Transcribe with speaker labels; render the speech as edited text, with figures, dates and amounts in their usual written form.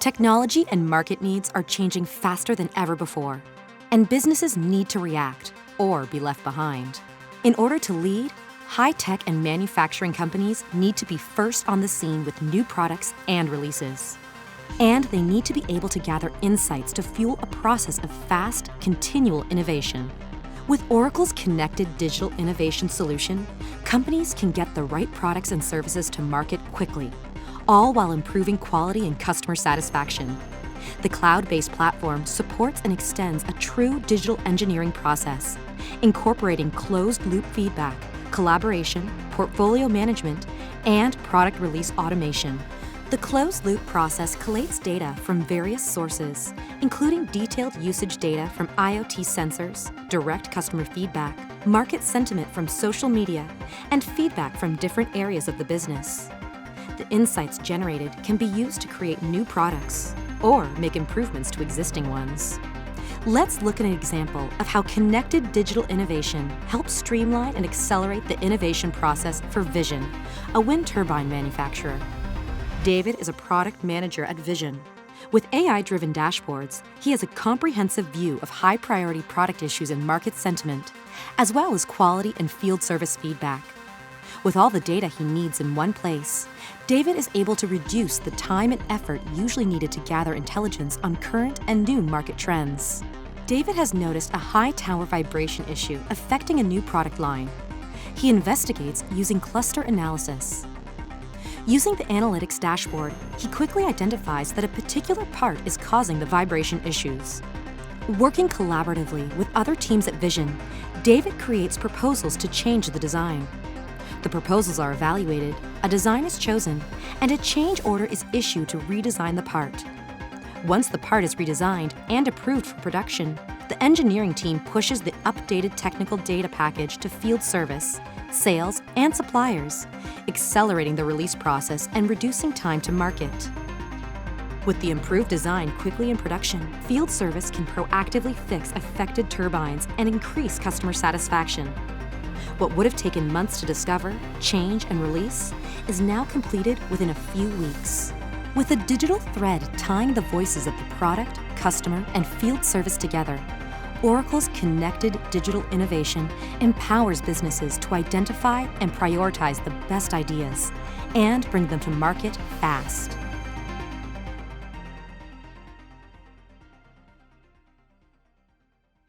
Speaker 1: Technology and market needs are changing faster than ever before, and businesses need to react or be left behind. In order to lead, high-tech and manufacturing companies need to be first on the scene with new products and releases. And they need to be able to gather insights to fuel a process of fast, continual innovation. With Oracle's connected digital innovation solution, companies can get the right products and services to market quickly, all while improving quality and customer satisfaction. The cloud-based platform supports and extends a true digital engineering process, incorporating closed-loop feedback, collaboration, portfolio management, and product release automation. The closed-loop process collates data from various sources, including detailed usage data from IoT sensors, direct customer feedback, market sentiment from social media, and feedback from different areas of the business. The insights generated can be used to create new products or make improvements to existing ones. Let's look at an example of how connected digital innovation helps streamline and accelerate the innovation process for Vision, a wind turbine manufacturer. David is a product manager at Vision. With AI-driven dashboards, he has a comprehensive view of high-priority product issues and market sentiment, as well as quality and field service feedback. With all the data he needs in one place, David is able to reduce the time and effort usually needed to gather intelligence on current and new market trends. David has noticed a high tower vibration issue affecting a new product line. He investigates using cluster analysis. Using the analytics dashboard, he quickly identifies that a particular part is causing the vibration issues. Working collaboratively with other teams at Vision, David creates proposals to change the design. The proposals are evaluated, a design is chosen, and a change order is issued to redesign the part. Once the part is redesigned and approved for production, the engineering team pushes the updated technical data package to field service, sales, and suppliers, accelerating the release process and reducing time to market. With the improved design quickly in production, field service can proactively fix affected turbines and increase customer satisfaction. What would have taken months to discover, change, and release is now completed within a few weeks. With a digital thread tying the voices of the product, customer, and field service together, Oracle's connected digital innovation empowers businesses to identify and prioritize the best ideas and bring them to market fast.